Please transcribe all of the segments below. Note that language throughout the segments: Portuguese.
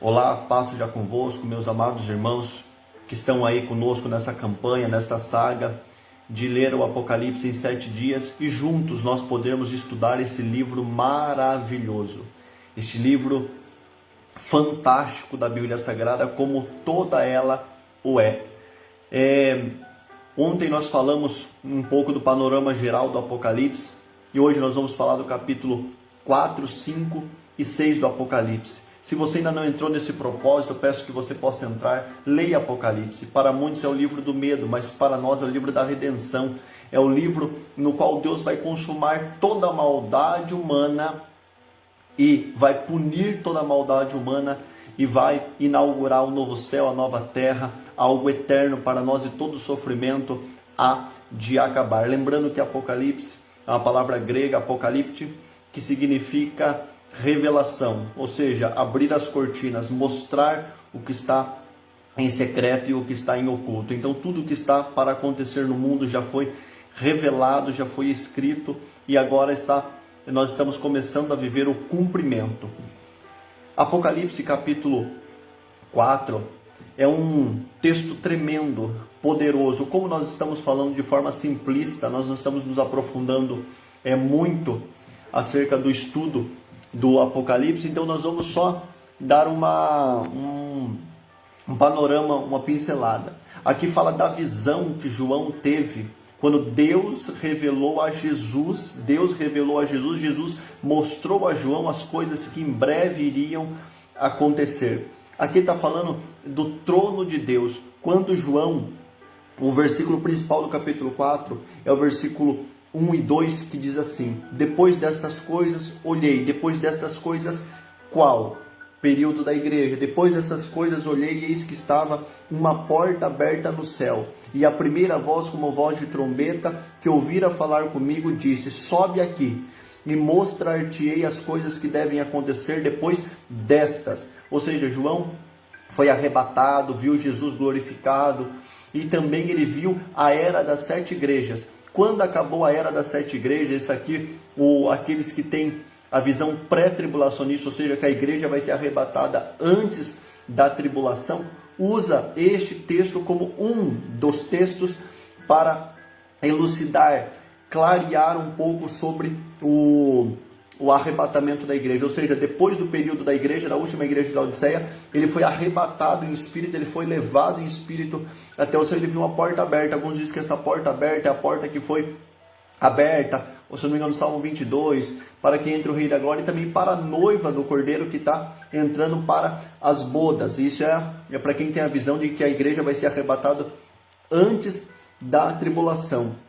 Olá, paz seja convosco, meus amados irmãos que estão aí conosco nessa campanha, nesta saga de ler o Apocalipse em 7 dias e juntos nós podermos estudar esse livro maravilhoso, este livro fantástico da Bíblia Sagrada, como toda ela o é. Ontem nós falamos um pouco do panorama geral do Apocalipse e hoje nós vamos falar do capítulo 4, 5 e 6 do Apocalipse. Se você ainda não entrou nesse propósito, eu peço que você possa entrar, leia Apocalipse. Para muitos é o livro do medo, mas para nós é o livro da redenção. É o livro no qual Deus vai consumar toda a maldade humana e vai punir toda a maldade humana e vai inaugurar o novo céu, a nova terra, algo eterno para nós e todo sofrimento há de acabar. Lembrando que Apocalipse é uma palavra grega, apocalipte, que significa revelação, ou seja, abrir as cortinas, mostrar o que está em secreto e o que está em oculto. Então tudo o que está para acontecer no mundo já foi revelado, já foi escrito e agora nós estamos começando a viver o cumprimento. Apocalipse capítulo 4 é um texto tremendo, poderoso. Como nós estamos falando de forma simplista, nós não estamos nos aprofundando muito acerca do estudo do Apocalipse, então nós vamos só dar um panorama, uma pincelada. Aqui fala da visão que João teve quando Deus revelou a Jesus. Jesus mostrou a João as coisas que em breve iriam acontecer. Aqui está falando do trono de Deus. Quando João, o versículo principal do capítulo 4 é o versículo 1 e 2, que diz assim: depois destas coisas olhei. Depois destas coisas, qual? Período da igreja. Depois dessas coisas olhei e eis que estava uma porta aberta no céu. E a primeira voz, como voz de trombeta, que ouvira falar comigo, disse: sobe aqui e mostrar-te-ei as coisas que devem acontecer depois destas. Ou seja, João foi arrebatado, viu Jesus glorificado e também ele viu a era das 7 igrejas. Quando acabou a era das 7 igrejas, isso aqui, aqueles que têm a visão pré-tribulacionista, ou seja, que a igreja vai ser arrebatada antes da tribulação, usa este texto como um dos textos para elucidar, clarear um pouco sobre o arrebatamento da igreja. Ou seja, depois do período da igreja, da última igreja de Laodiceia, ele foi arrebatado em espírito, ele foi levado em espírito até o céu. Ele viu uma porta aberta. Alguns dizem que essa porta aberta é a porta que foi aberta, ou se não me engano, Salmo 22, para que entre o Rei da Glória, e também para a noiva do Cordeiro que está entrando para as bodas. Isso é para quem tem a visão de que a igreja vai ser arrebatada antes da tribulação.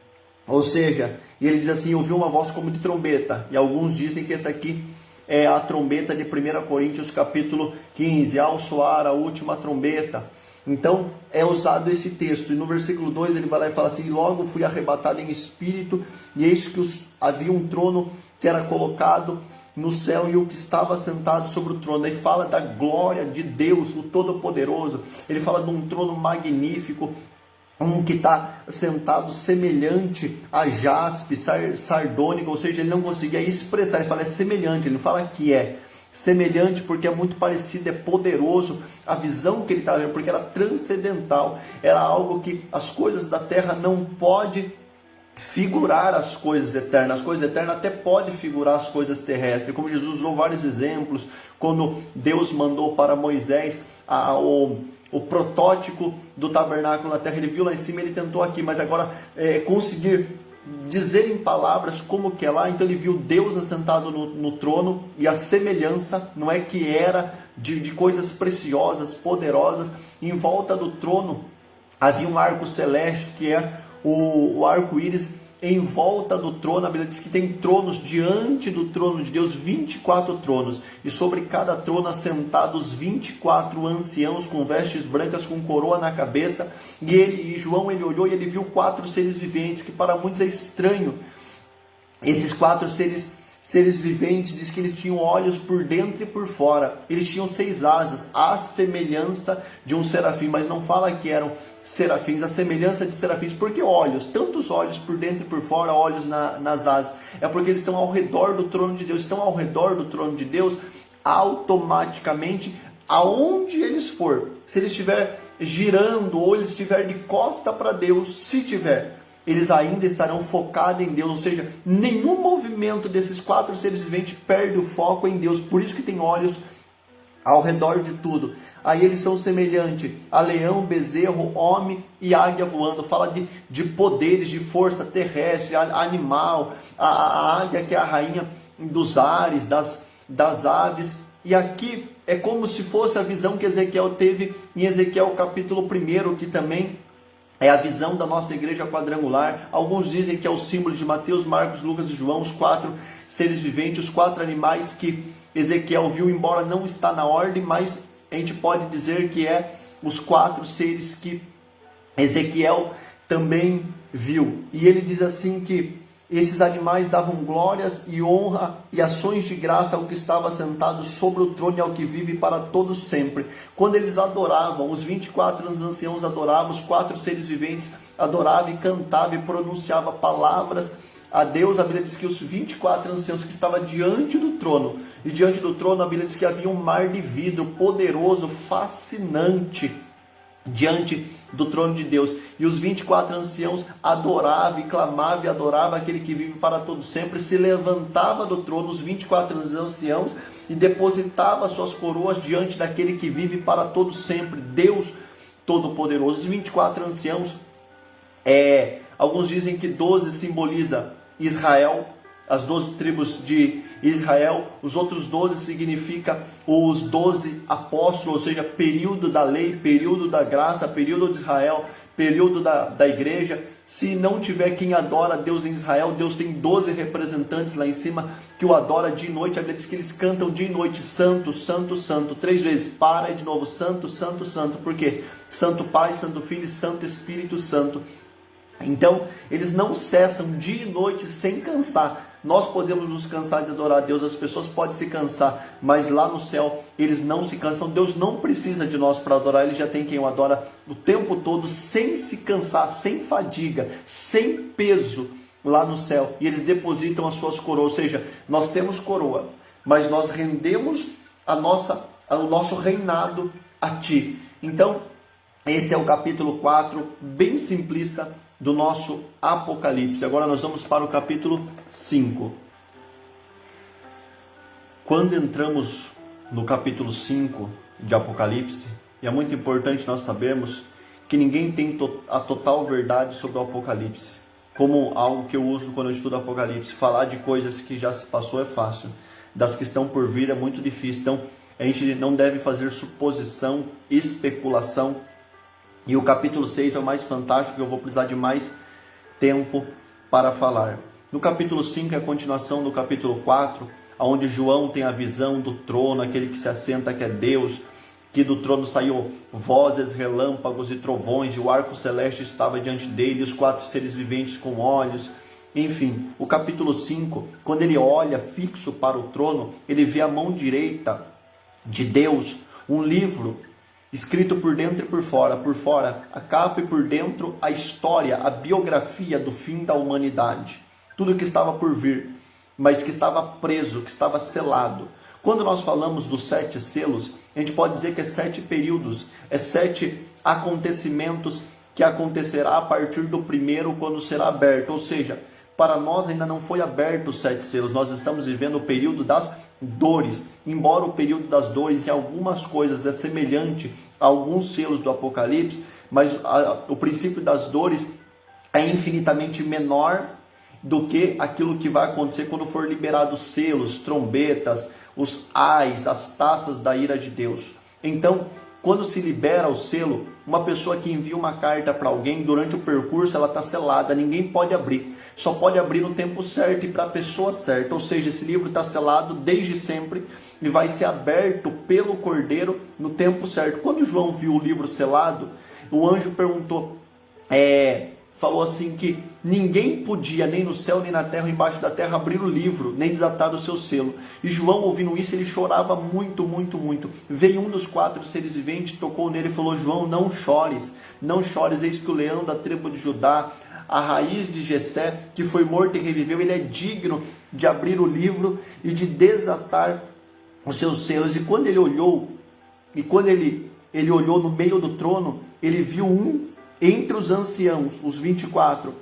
Ou seja, e ele diz assim: ouvi uma voz como de trombeta. E alguns dizem que essa aqui é a trombeta de 1 Coríntios capítulo 15, ao soar a última trombeta. Então é usado esse texto. E no versículo 2 ele vai lá e fala assim: logo fui arrebatado em espírito, e eis que havia um trono que era colocado no céu, e o que estava sentado sobre o trono. Aí fala da glória de Deus, o Todo-Poderoso. Ele fala de um trono magnífico, um que está sentado semelhante a jaspe, sardônico, ou seja, ele não conseguia expressar, ele fala é semelhante, ele não fala que é semelhante porque é muito parecido, é poderoso, a visão que ele está vendo, porque era transcendental, era algo que as coisas da terra não podem figurar as coisas eternas até pode figurar as coisas terrestres, como Jesus usou vários exemplos, quando Deus mandou para Moisés o protótipo do tabernáculo na terra, ele viu lá em cima, ele tentou aqui, mas agora conseguir dizer em palavras como que é lá. Então ele viu Deus assentado no trono, e a semelhança não é que era de coisas preciosas, poderosas. Em volta do trono havia um arco celeste, que é o arco-íris. Em volta do trono, a Bíblia diz que tem tronos diante do trono de Deus, 24 tronos, e sobre cada trono assentados 24 anciãos com vestes brancas, com coroa na cabeça. E João, ele olhou e ele viu 4 seres viventes, que para muitos é estranho. Esses 4 seres viventes, diz que eles tinham olhos por dentro e por fora. Eles tinham 6 asas, à semelhança de um serafim, mas não fala que eram serafins, a semelhança de serafins. Por que olhos? Tantos olhos por dentro e por fora, olhos nas asas. É porque eles estão ao redor do trono de Deus. Estão ao redor do trono de Deus, automaticamente aonde eles for, se ele estiver girando ou ele estiver de costa para Deus, se tiver, eles ainda estarão focados em Deus, ou seja, nenhum movimento desses 4 seres viventes perde o foco em Deus, por isso que tem olhos ao redor de tudo. Aí eles são semelhantes a leão, bezerro, homem e águia voando. Fala de poderes, de força terrestre, animal, a águia que é a rainha dos ares, das aves. E aqui é como se fosse a visão que Ezequiel teve em Ezequiel capítulo 1, que também é a visão da nossa igreja quadrangular. Alguns dizem que é o símbolo de Mateus, Marcos, Lucas e João, os 4 seres viventes, os 4 animais que Ezequiel viu, embora não está na ordem, mas a gente pode dizer que é os 4 seres que Ezequiel também viu. E ele diz assim que esses animais davam glórias e honra e ações de graça ao que estava sentado sobre o trono e ao que vive para todos sempre. Quando eles adoravam, os 24 anciãos adoravam, os 4 seres viventes adoravam e cantavam e pronunciavam palavras a Deus. A Bíblia diz que os 24 anciãos que estavam diante do trono, e diante do trono a Bíblia diz que havia um mar de vidro poderoso, fascinante, diante do trono de Deus. E os 24 anciãos adoravam e clamavam e adoravam aquele que vive para todo sempre. Se levantava do trono os 24 anciãos e depositava suas coroas diante daquele que vive para todo sempre, Deus Todo-Poderoso. Os 24 anciãos, alguns dizem que 12 simboliza Israel, as 12 tribos de Israel, os outros 12 significa os 12 apóstolos, ou seja, período da lei, período da graça, período de Israel, período da igreja. Se não tiver quem adora a Deus em Israel, Deus tem 12 representantes lá em cima que o adora dia e noite. A Bíblia diz que eles cantam dia e noite, santo, santo, santo, 3 vezes, para e de novo, santo, santo, santo. Por quê? Santo Pai, Santo Filho e Santo Espírito Santo. Então, eles não cessam dia e noite sem cansar. Nós podemos nos cansar de adorar a Deus, as pessoas podem se cansar, mas lá no céu eles não se cansam. Deus não precisa de nós para adorar, Ele já tem quem o adora o tempo todo, sem se cansar, sem fadiga, sem peso lá no céu. E eles depositam as suas coroas, ou seja, nós temos coroa, mas nós rendemos o nosso reinado a Ti. Então, esse é o capítulo 4, bem simplista, do nosso Apocalipse. Agora nós vamos para o capítulo 5. Quando entramos no capítulo 5 de Apocalipse, e é muito importante nós sabermos que ninguém tem a total verdade sobre o Apocalipse. Como algo que eu uso quando eu estudo Apocalipse, falar de coisas que já se passou é fácil, das que estão por vir é muito difícil. Então a gente não deve fazer suposição, especulação. E o capítulo 6 é o mais fantástico, eu vou precisar de mais tempo para falar. No capítulo 5 é a continuação do capítulo 4, onde João tem a visão do trono, aquele que se assenta que é Deus, que do trono saiu vozes, relâmpagos e trovões, e o arco celeste estava diante dele, os 4 seres viventes com olhos. Enfim, o capítulo 5, quando ele olha fixo para o trono, ele vê a mão direita de Deus, um livro escrito por dentro e por fora a capa e por dentro a história, a biografia do fim da humanidade, tudo que estava por vir, mas que estava preso, que estava selado. Quando nós falamos dos 7 selos, a gente pode dizer que é 7 períodos, é 7 acontecimentos que acontecerá a partir do primeiro, quando será aberto, ou seja, para nós ainda não foi aberto os 7 selos, nós estamos vivendo o período das dores, embora o período das dores em algumas coisas é semelhante a alguns selos do Apocalipse, mas o princípio das dores é infinitamente menor do que aquilo que vai acontecer quando for liberados os selos, trombetas, os ais, as taças da ira de Deus. Então, quando se libera o selo, uma pessoa que envia uma carta para alguém, durante o percurso ela está selada, ninguém pode abrir. Só pode abrir no tempo certo e para a pessoa certa. Ou seja, esse livro está selado desde sempre e vai ser aberto pelo Cordeiro no tempo certo. Quando João viu o livro selado, o anjo perguntou, falou assim que ninguém podia, nem no céu, nem na terra, embaixo da terra, abrir o livro, nem desatar o seu selo. E João, ouvindo isso, ele chorava muito, muito, muito. Veio um dos 4 seres viventes, tocou nele e falou, João, não chores, eis que o leão da tribo de Judá, a raiz de Jessé, que foi morto e reviveu, ele é digno de abrir o livro e de desatar os seus selos. E quando ele olhou, E quando ele olhou no meio do trono, ele viu um entre os anciãos, os 24,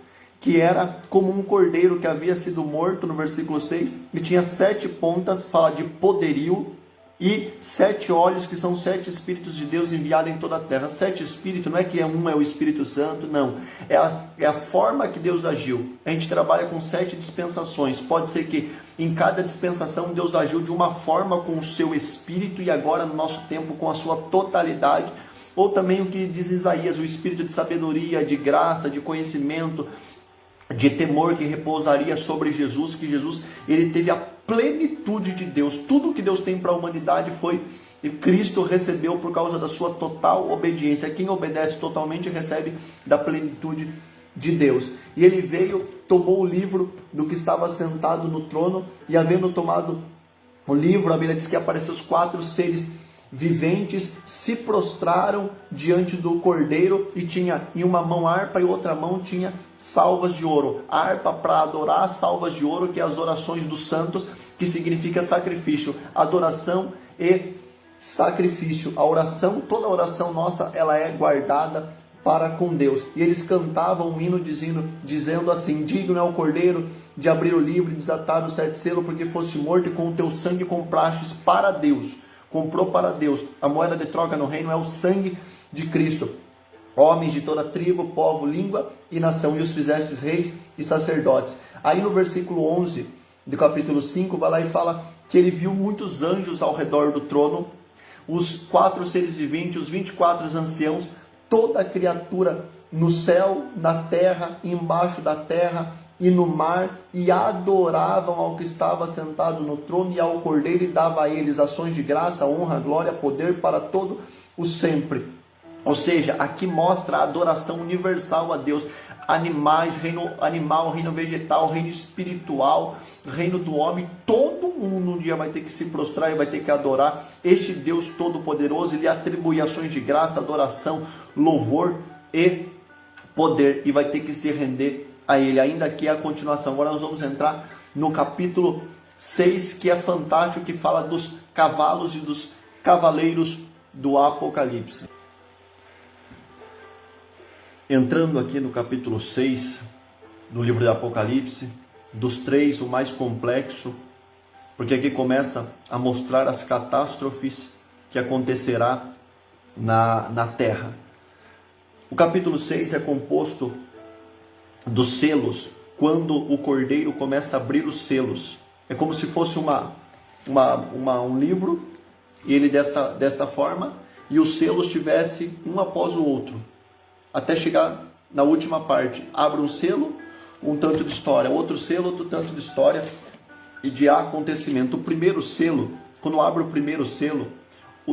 que era como um cordeiro que havia sido morto, no versículo 6, e tinha 7 pontas, fala de poderio, e 7 olhos, que são 7 Espíritos de Deus enviados em toda a terra. 7 Espíritos, não é que é o Espírito Santo, não. É a forma que Deus agiu. A gente trabalha com 7 dispensações. Pode ser que em cada dispensação Deus agiu de uma forma com o seu Espírito, e agora no nosso tempo com a sua totalidade. Ou também o que diz Isaías, o Espírito de sabedoria, de graça, de conhecimento, de temor que repousaria sobre Jesus, que Jesus ele teve a plenitude de Deus. Tudo que Deus tem para a humanidade foi e Cristo recebeu por causa da sua total obediência. Quem obedece totalmente recebe da plenitude de Deus. E ele veio, tomou o livro do que estava sentado no trono, e havendo tomado o livro, a Bíblia diz que apareceu os 4 seres viventes, se prostraram diante do cordeiro, e tinha em uma mão harpa e outra mão tinha salvas de ouro. A harpa para adorar, salvas de ouro, que é as orações dos santos, que significa sacrifício, adoração e sacrifício. A oração, toda a oração nossa, ela é guardada para com Deus. E eles cantavam um hino dizendo assim: digno é o cordeiro de abrir o livro e desatar os 7 selos, porque foste morto e com o teu sangue comprastes para Deus. Comprou para Deus. A moeda de troca no reino é o sangue de Cristo. Homens de toda tribo, povo, língua e nação, e os fizestes reis e sacerdotes. Aí no versículo 11 do capítulo 5, vai lá e fala que ele viu muitos anjos ao redor do trono, os 4 seres viventes, os 24 anciãos, toda a criatura no céu, na terra, embaixo da terra e no mar, e adoravam ao que estava sentado no trono e ao cordeiro, e dava a eles ações de graça, honra, glória, poder para todo o sempre. Ou seja, aqui mostra a adoração universal a Deus. Animais, reino animal, reino vegetal, reino espiritual, reino do homem, todo mundo um dia vai ter que se prostrar e vai ter que adorar este Deus todo-poderoso. Ele atribui ações de graça, adoração, louvor e poder, e vai ter que se render a ele. Ainda aqui é a continuação. Agora nós vamos entrar no capítulo 6, que é fantástico, que fala dos cavalos e dos cavaleiros do Apocalipse. Entrando aqui no capítulo 6 do livro do Apocalipse, dos 3 o mais complexo, porque aqui começa a mostrar as catástrofes que acontecerá na terra. O capítulo 6 é composto dos selos, quando o cordeiro começa a abrir os selos. É como se fosse um livro, e ele desta forma, e os selos tivesse um após o outro, até chegar na última parte. Abre um selo, um tanto de história, outro selo, outro tanto de história e de acontecimento. O primeiro selo, quando abre o primeiro selo,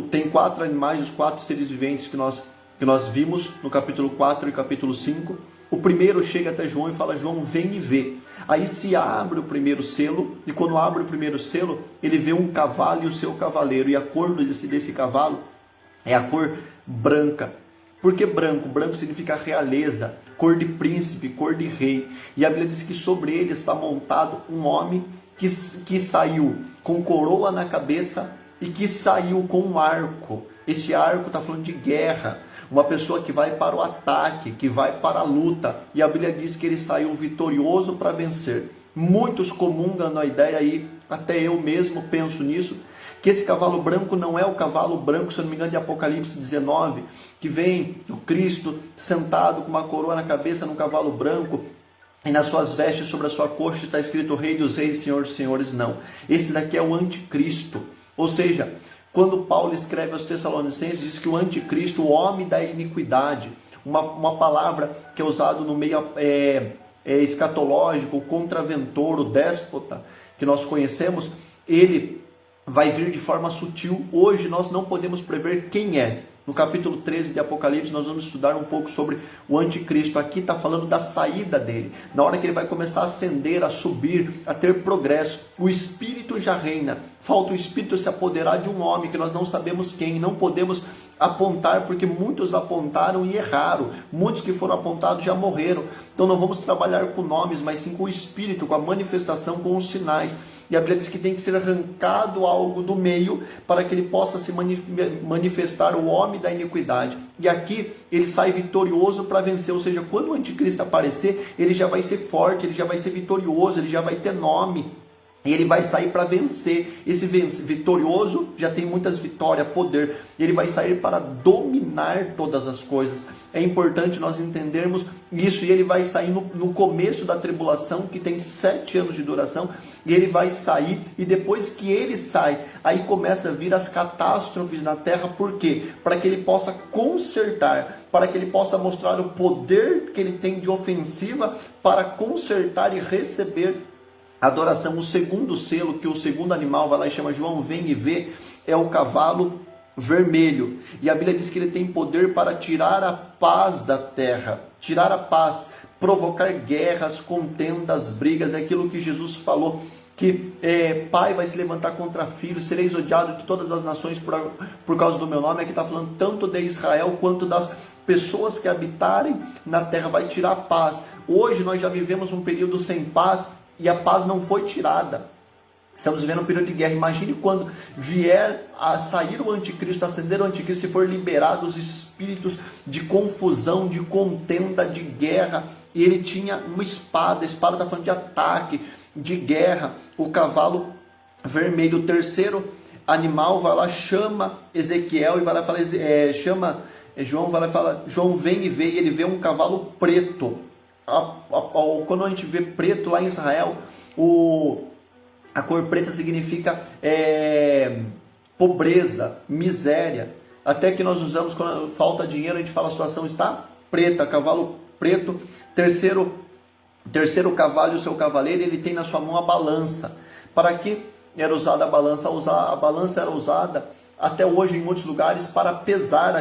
tem 4 animais, os 4 seres viventes que nós vimos no capítulo 4 e capítulo 5. O primeiro chega até João e fala: João, vem e vê. Aí se abre o primeiro selo, e quando abre o primeiro selo, ele vê um cavalo e o seu cavaleiro, e a cor desse cavalo é a cor branca. Por que branco? Branco significa realeza, cor de príncipe, cor de rei. E a Bíblia diz que sobre ele está montado um homem que saiu com coroa na cabeça e que saiu com um arco. Esse arco está falando de guerra, uma pessoa que vai para o ataque, que vai para a luta. E a Bíblia diz que ele saiu vitorioso para vencer. Muitos comungam na ideia aí, até eu mesmo penso nisso, que esse cavalo branco não é o cavalo branco, se eu não me engano, de Apocalipse 19, que vem o Cristo sentado com uma coroa na cabeça num cavalo branco, e nas suas vestes sobre a sua coxa está escrito Rei dos Reis, Senhor dos Senhores. Não, esse daqui é o anticristo. Ou seja, quando Paulo escreve aos Tessalonicenses, diz que o anticristo, o homem da iniquidade, uma palavra que é usada no meio escatológico, o contraventor, o déspota, que nós conhecemos, ele vai vir de forma sutil. Hoje nós não podemos prever quem é. No capítulo 13 de Apocalipse nós vamos estudar um pouco sobre o anticristo. Aqui está falando da saída dele, na hora que ele vai começar a ascender, a subir, a ter progresso. O Espírito já reina, falta o Espírito se apoderar de um homem que nós não sabemos quem, não podemos apontar, porque muitos apontaram e erraram, muitos que foram apontados já morreram. Então não vamos trabalhar com nomes, mas sim com o Espírito, com a manifestação, com os sinais. E a Bíblia diz que tem que ser arrancado algo do meio para que ele possa se manifestar o homem da iniquidade. E aqui ele sai vitorioso para vencer, ou seja, quando o anticristo aparecer, ele já vai ser forte, ele já vai ser vitorioso, ele já vai ter nome. E ele vai sair para vencer. Esse vitorioso já tem muitas vitórias, poder. Ele vai sair para dominar todas as coisas. É importante nós entendermos isso. E ele vai sair no começo da tribulação, que tem 7 anos de duração. E ele vai sair. E depois que ele sai, aí começa a vir as catástrofes na terra. Por quê? Para que ele possa consertar. Para que ele possa mostrar o poder que ele tem de ofensiva. Para consertar e receber adoração. O segundo selo, que o segundo animal vai lá e chama João vem e vê, é o cavalo vermelho. E a Bíblia diz que ele tem poder para tirar a paz da terra, tirar a paz, provocar guerras, contendas, brigas. É aquilo que Jesus falou, que pai vai se levantar contra filho, sereis odiados de todas as nações por causa do meu nome. Aqui está falando tanto de Israel quanto das pessoas que habitarem na terra. Vai tirar a paz. Hoje nós já vivemos um período sem paz, e a paz não foi tirada. Estamos vivendo um período de guerra. Imagine quando vier a sair o anticristo, acender o anticristo, e for liberado os espíritos de confusão, de contenda, de guerra. E ele tinha uma espada. A espada está falando de ataque, de guerra. O cavalo vermelho. O terceiro animal vai lá, chama Ezequiel e vai lá falar, João vai lá e fala, João vem e vê, e ele vê um cavalo preto. Quando a gente vê preto lá em Israel, a cor preta significa pobreza, miséria. Até que nós usamos quando falta dinheiro, a gente fala a situação está preta, cavalo preto. Terceiro cavalo, o seu cavaleiro, ele tem na sua mão a balança. Para que era usada a balança? A balança era usada até hoje em muitos lugares para pesar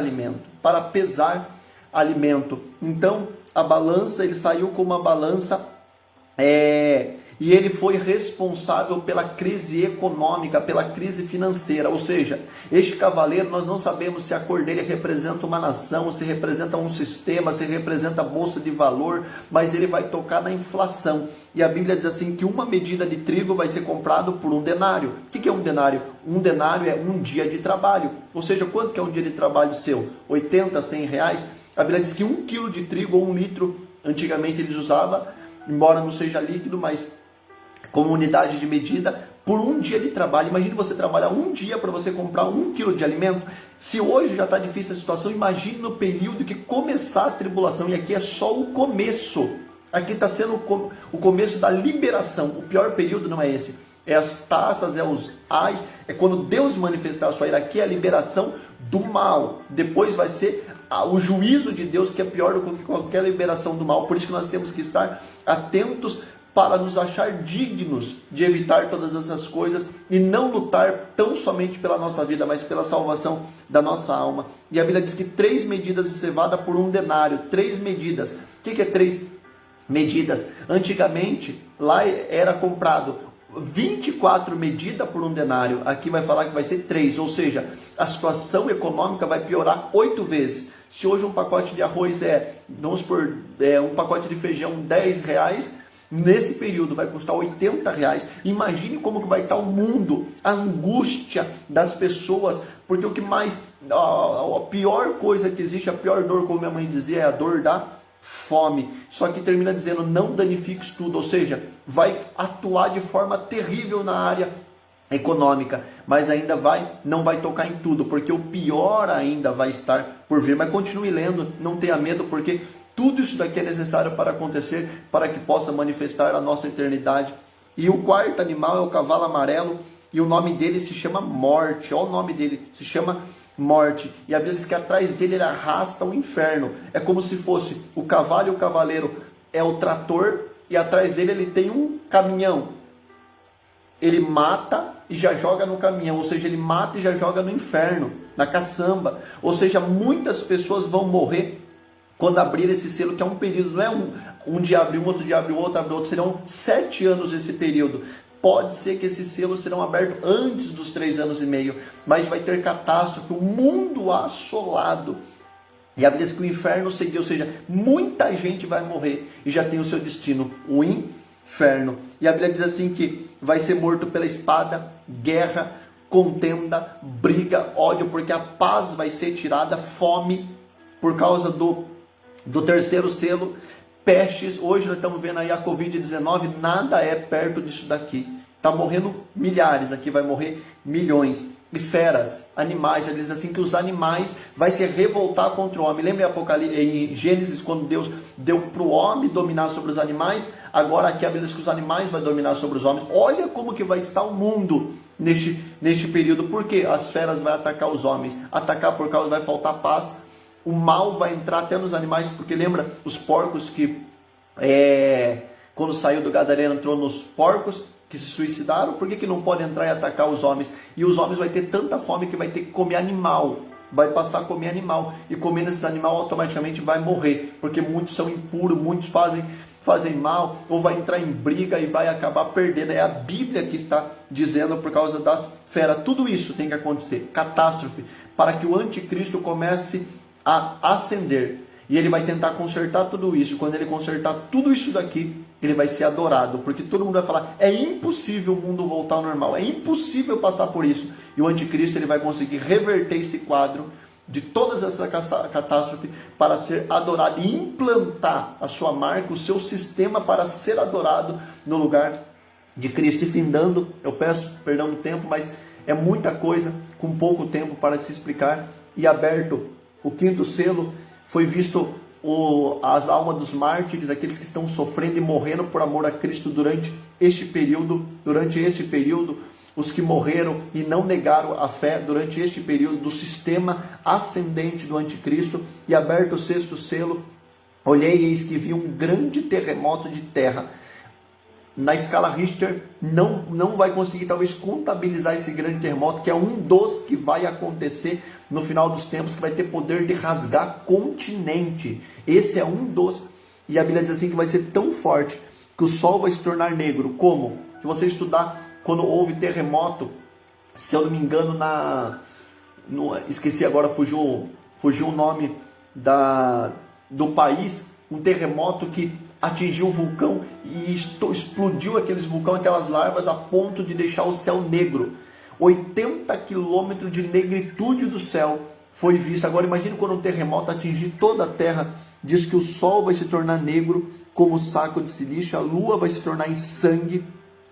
alimento. Então, a balança, ele saiu com uma balança e ele foi responsável pela crise econômica, pela crise financeira. Ou seja, este cavaleiro, nós não sabemos se a cor dele representa uma nação, se representa um sistema, se representa a bolsa de valor, mas ele vai tocar na inflação. E a Bíblia diz assim que uma medida de trigo vai ser comprado por um denário. O que é um denário? Um denário é um dia de trabalho. Ou seja, quanto que é um dia de trabalho seu? 80, 100 reais? A Bíblia diz que 1 quilo de trigo ou 1 litro, antigamente eles usavam, embora não seja líquido, mas como unidade de medida, por um dia de trabalho. Imagine você trabalhar um dia para você comprar 1 quilo de alimento. Se hoje já está difícil a situação, imagine no período que começar a tribulação. E aqui é só o começo. Aqui está sendo o começo da liberação. O pior período não é esse. É as taças, é os ais, é quando Deus manifestar a sua ira. Aqui é a liberação do mal. Depois vai ser o juízo de Deus, que é pior do que qualquer liberação do mal. Por isso que nós temos que estar atentos para nos achar dignos de evitar todas essas coisas e não lutar tão somente pela nossa vida, mas pela salvação da nossa alma. E a Bíblia diz que 3 medidas de cevada por um denário. 3 medidas. O que é 3 medidas? Antigamente, lá era comprado 24 medidas por um denário. Aqui vai falar que vai ser 3, ou seja, a situação econômica vai piorar 8 vezes. Se hoje um pacote de arroz vamos supor, um pacote de feijão 10 reais, nesse período vai custar 80 reais. Imagine como que vai estar o mundo, a angústia das pessoas, porque o que mais, a pior coisa que existe, a pior dor, como minha mãe dizia, é a dor da fome. Só que termina dizendo, não danifiques tudo, ou seja, vai atuar de forma terrível na área econômica, mas ainda não vai tocar em tudo, porque o pior ainda vai estar por vir. Mas continue lendo, não tenha medo, porque tudo isso daqui é necessário para acontecer, para que possa manifestar a nossa eternidade. E o quarto animal é o cavalo amarelo, e o nome dele se chama Morte. Olha o nome dele, se chama Morte. E a Bíblia diz que atrás dele ele arrasta o inferno. É como se fosse o cavalo e o cavaleiro é o trator, e atrás dele ele tem um caminhão. Ele mata e já joga no caminhão, ou seja, ele mata e já joga no inferno, na caçamba. Ou seja, muitas pessoas vão morrer quando abrir esse selo, que é um período, não é um dia abrir um, outro dia abrir outro, abrir outro, serão 7 anos esse período. Pode ser que esses selos serão abertos antes dos 3 anos e meio, mas vai ter catástrofe, o mundo assolado. E a Bíblia diz que o inferno seguiu, ou seja, muita gente vai morrer e já tem o seu destino, o inferno. E a Bíblia diz assim que vai ser morto pela espada, guerra, contenda, briga, ódio, porque a paz vai ser tirada, fome, por causa do terceiro selo, pestes. Hoje nós estamos vendo aí a Covid-19, nada é perto disso daqui. Está morrendo milhares, aqui vai morrer milhões. E feras, animais, ele diz assim que os animais vai se revoltar contra o homem. Lembra em Gênesis, quando Deus deu para o homem dominar sobre os animais? Agora aqui a Bíblia diz que os animais vão dominar sobre os homens. Olha como que vai estar o mundo neste período. Por quê? As feras vão atacar os homens. Atacar por causa vai faltar paz. O mal vai entrar até nos animais, porque lembra os porcos que quando saiu do Gadareno entrou nos porcos que se suicidaram? Por que não pode entrar e atacar os homens? E os homens vão ter tanta fome que vai ter que comer animal, vai passar a comer animal, e comendo esses animais automaticamente vai morrer, porque muitos são impuros, muitos fazem mal, ou vai entrar em briga e vai acabar perdendo. É a Bíblia que está dizendo por causa das feras. Tudo isso tem que acontecer, catástrofe, para que o anticristo comece a ascender. E ele vai tentar consertar tudo isso. Quando ele consertar tudo isso daqui, ele vai ser adorado. Porque todo mundo vai falar, é impossível o mundo voltar ao normal. É impossível passar por isso. E o anticristo ele vai conseguir reverter esse quadro de todas essas catástrofes para ser adorado e implantar a sua marca, o seu sistema para ser adorado no lugar de Cristo. E findando, eu peço perdão no tempo, mas é muita coisa com pouco tempo para se explicar. E aberto o quinto selo, foi visto as almas dos mártires, aqueles que estão sofrendo e morrendo por amor a Cristo durante este período, os que morreram e não negaram a fé durante este período do sistema ascendente do anticristo. E aberto o sexto selo, olhei e eis que vi um grande terremoto de terra. Na escala Richter não vai conseguir talvez contabilizar esse grande terremoto, que é um dos que vai acontecer no final dos tempos, que vai ter poder de rasgar continente. Esse é um dos, e a Bíblia diz assim que vai ser tão forte que o sol vai se tornar negro. Como? Se você estudar quando houve terremoto, se eu não me engano, esqueci agora, fugiu o nome do país, um terremoto que atingiu um vulcão e explodiu aqueles vulcões, aquelas larvas, a ponto de deixar o céu negro. 80 quilômetros de negritude do céu foi visto. Agora imagine quando um terremoto atingir toda a terra. Diz que o sol vai se tornar negro como saco de silício, a lua vai se tornar em sangue.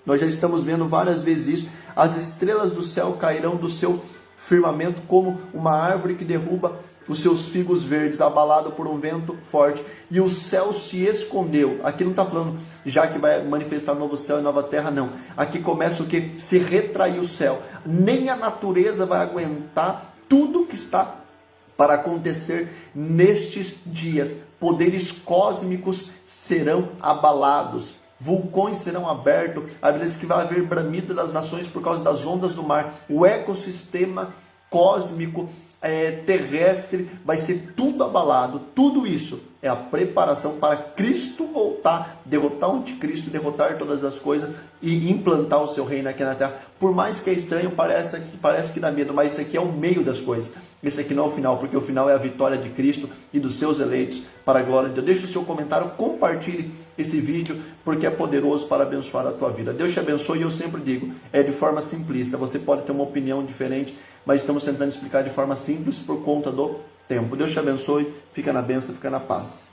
Nós já estamos vendo várias vezes isso. As estrelas do céu cairão do seu firmamento como uma árvore que derruba os seus figos verdes, abalado por um vento forte, e o céu se escondeu. Aqui não está falando já que vai manifestar novo céu e nova terra, não. Aqui começa o que? Se retrair o céu. Nem a natureza vai aguentar tudo que está para acontecer nestes dias. Poderes cósmicos serão abalados. Vulcões serão abertos. A Bíblia diz que vai haver bramido das nações por causa das ondas do mar. O ecossistema cósmico terrestre vai ser tudo abalado. Tudo isso é a preparação para Cristo voltar, derrotar o anticristo, derrotar todas as coisas e implantar o seu reino aqui na terra. Por mais que é estranho, parece que dá medo, mas isso aqui é o meio das coisas. Esse aqui não é o final, porque o final é a vitória de Cristo e dos seus eleitos para a glória de Deus. Deixe o seu comentário, compartilhe esse vídeo, porque é poderoso para abençoar a tua vida. Deus te abençoe, e eu sempre digo, é de forma simplista. Você pode ter uma opinião diferente, mas estamos tentando explicar de forma simples por conta do tempo. Deus te abençoe, fica na bênção, fica na paz.